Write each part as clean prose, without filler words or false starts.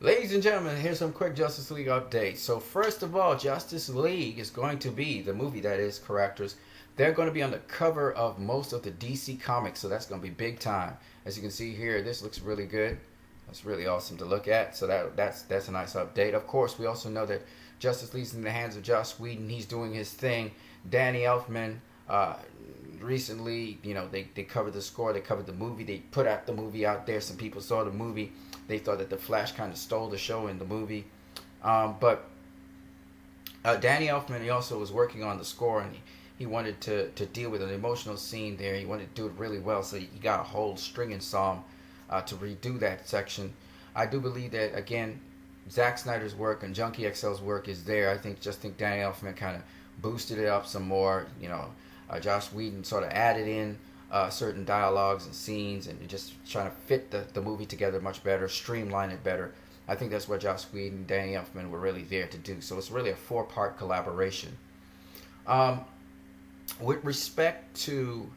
Ladies and gentlemen, here's some quick Justice League updates. So first of all, Justice League is going to be, the movie that is, characters, they're going to be on the cover of most of the DC comics, so that's going to be big time. As you can see here, this looks really good. That's really awesome to look at, so that's a nice update. Of course, we also know that Justice League's in the hands of Joss Whedon. He's doing his thing. Danny Elfman, recently, they covered the score, they covered the movie, they put out the movie out there. Some people saw the movie. They thought that the Flash kind of stole the show in the movie. But Danny Elfman, he also was working on the score, and he wanted to deal with an emotional scene there. He wanted to do it really well, so he got a whole stringing song to redo that section. I do believe that, again, Zack Snyder's work and Junkie XL's work is there. I think Danny Elfman kind of boosted it up some more. Joss Whedon sort of added in certain dialogues and scenes, and just trying to fit the movie together much better, streamline it better. I think that's what Joss Whedon and Danny Elfman were really there to do. So it's really a four-part collaboration. With respect to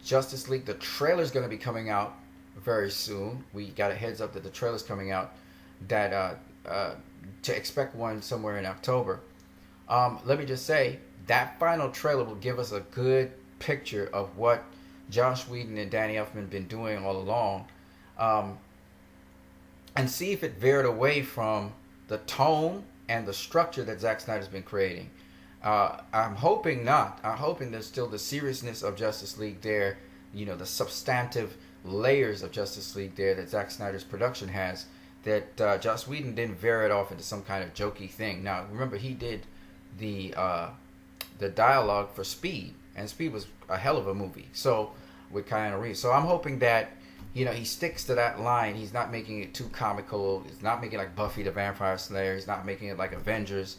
Justice League, the trailer's going to be coming out very soon. We got a heads up that the trailer's coming out, that to expect one somewhere in October. Let me just say, that final trailer will give us a good picture of what Joss Whedon and Danny Elfman have been doing all along, and see if it veered away from the tone and the structure that Zack Snyder's been creating. I'm hoping not. I'm hoping there's still the seriousness of Justice League there, the substantive layers of Justice League there that Zack Snyder's production has, that Joss Whedon didn't veer it off into some kind of jokey thing. Now, remember, he did the dialogue for Speed, and Speed was a hell of a movie. So with Keanu Reeves, so I'm hoping that he sticks to that line. He's not making it too comical. He's not making it like Buffy the Vampire Slayer. He's not making it like Avengers,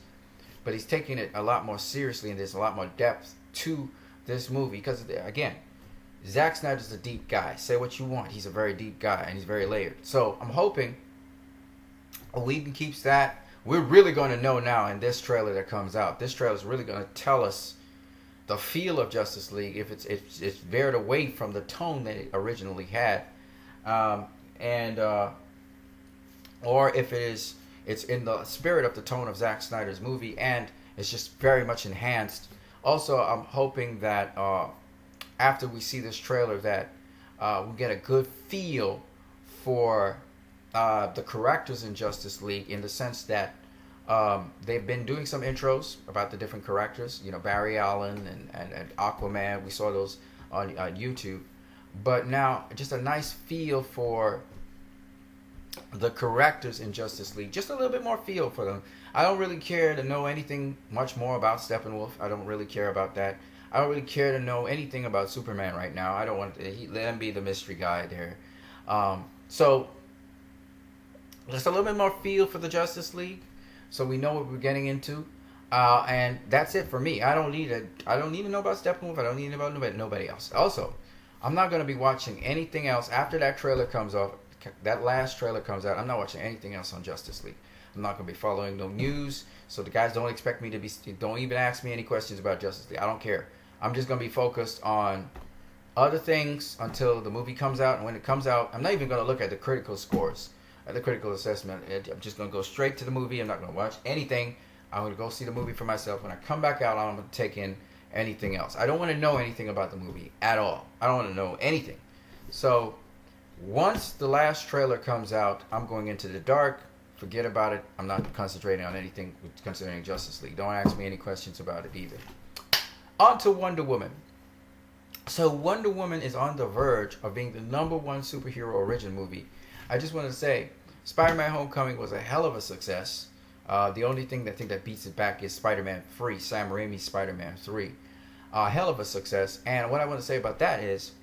but he's taking it a lot more seriously, and there's a lot more depth to this movie. Because again, Zack Snyder's a deep guy. Say what you want, he's a very deep guy, and he's very layered. So I'm hoping Whedon keeps that. We're really going to know now in this trailer that comes out. This trailer is really going to tell us the feel of Justice League, if it's veered away from the tone that it originally had, or if it's in the spirit of the tone of Zack Snyder's movie, and it's just very much enhanced. Also, I'm hoping that after we see this trailer, that we get a good feel for the characters in Justice League, in the sense that they've been doing some intros about the different characters, Barry Allen and Aquaman. We saw those on YouTube. But now, just a nice feel for the characters in Justice League. Just a little bit more feel for them. I don't really care to know anything much more about Steppenwolf. I don't really care about that. I don't really care to know anything about Superman right now. I don't want let him be the mystery guy there. So just a little bit more feel for the Justice League, so we know what we're getting into, and that's it for me. I don't need to know about Steppenwolf. I don't need to know about nobody else. Also, I'm not going to be watching anything else after that trailer comes off. That last trailer comes out, I'm not watching anything else on Justice League. I'm not going to be following no news, so the guys don't expect me to be. Don't even ask me any questions about Justice League. I don't care. I'm just going to be focused on other things until the movie comes out, and when it comes out, I'm not even going to look at the critical scores, the critical assessment. I'm just going to go straight to the movie. I'm not going to watch anything. I'm going to go see the movie for myself. When I come back out, I'm going to take in anything else. I don't want to know anything about the movie at all. I don't want to know anything. So once the last trailer comes out, I'm going into the dark. Forget about it. I'm not concentrating on anything concerning Justice League. Don't ask me any questions about it either. On to Wonder Woman. So Wonder Woman is on the verge of being the #1 superhero origin movie. I just want to say, Spider-Man Homecoming was a hell of a success. The only thing that beats it back is Spider-Man 3, Sam Raimi's Spider-Man 3. Hell of a success. And what I want to say about that is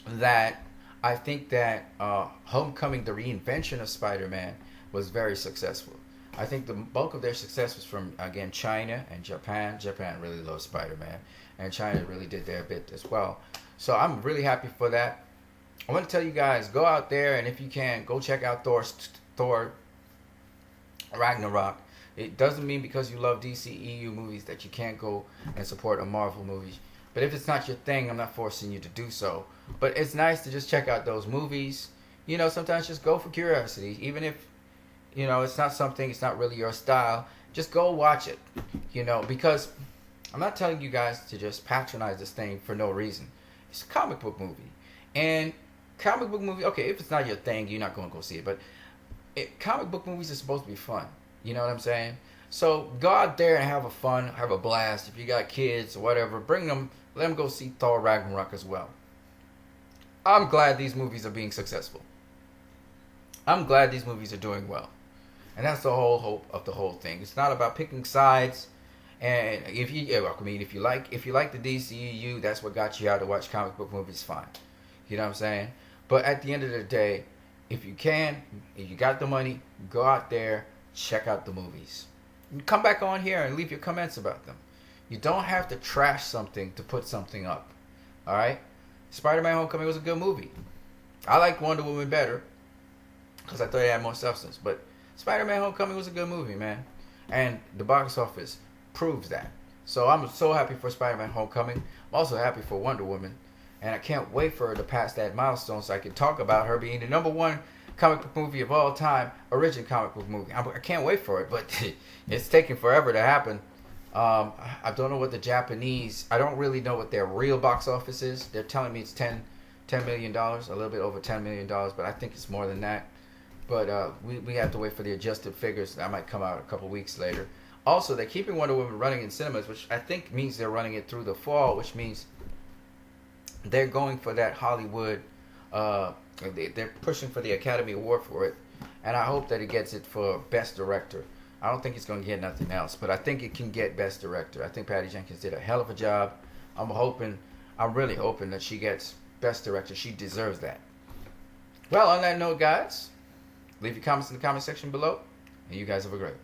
that I think that Homecoming, the reinvention of Spider-Man, was very successful. I think the bulk of their success was from, again, China and Japan. Japan really loves Spider-Man, and China really did their bit as well. So I'm really happy for that. I want to tell you guys, go out there, and if you can, go check out Thor Ragnarok. It doesn't mean because you love DCEU movies that you can't go and support a Marvel movie. But if it's not your thing, I'm not forcing you to do so. But it's nice to just check out those movies. sometimes just go for curiosity, even if it's not something, it's not really your style. Just go watch it, because I'm not telling you guys to just patronize this thing for no reason. It's a comic book movie, and comic book movie. Okay, if it's not your thing, you're not going to go see it. But comic book movies are supposed to be fun. You know what I'm saying? So go out there and have a fun, have a blast. If you got kids or whatever, bring them. Let them go see Thor Ragnarok as well. I'm glad these movies are being successful. I'm glad these movies are doing well. And that's the whole hope of the whole thing. It's not about picking sides. And if you like the DCEU, that's what got you out to watch comic book movies, fine. You know what I'm saying? But at the end of the day, if you got the money, go out there, check out the movies. Come back on here and leave your comments about them. You don't have to trash something to put something up. All right? Spider-Man Homecoming was a good movie. I liked Wonder Woman better because I thought it had more substance. But Spider-Man Homecoming was a good movie, man. And the box office proves that. So I'm so happy for Spider-Man Homecoming. I'm also happy for Wonder Woman. And I can't wait for her to pass that milestone so I can talk about her being the #1 comic book movie of all time, original comic book movie. I can't wait for it, but it's taking forever to happen. I don't know what the Japanese, I don't really know what their real box office is. They're telling me it's $10 million, a little bit over $10 million, but I think it's more than that. But we have to wait for the adjusted figures that might come out a couple weeks later. Also, they're keeping Wonder Woman running in cinemas, which I think means they're running it through the fall, which means they're going for that Hollywood, they're pushing for the Academy Award for it. And I hope that it gets it for Best Director. I don't think it's going to get nothing else, but I think it can get Best Director. I think Patty Jenkins did a hell of a job. I'm really hoping that she gets Best Director. She deserves that. Well, on that note, guys, leave your comments in the comment section below, and you guys have a great one.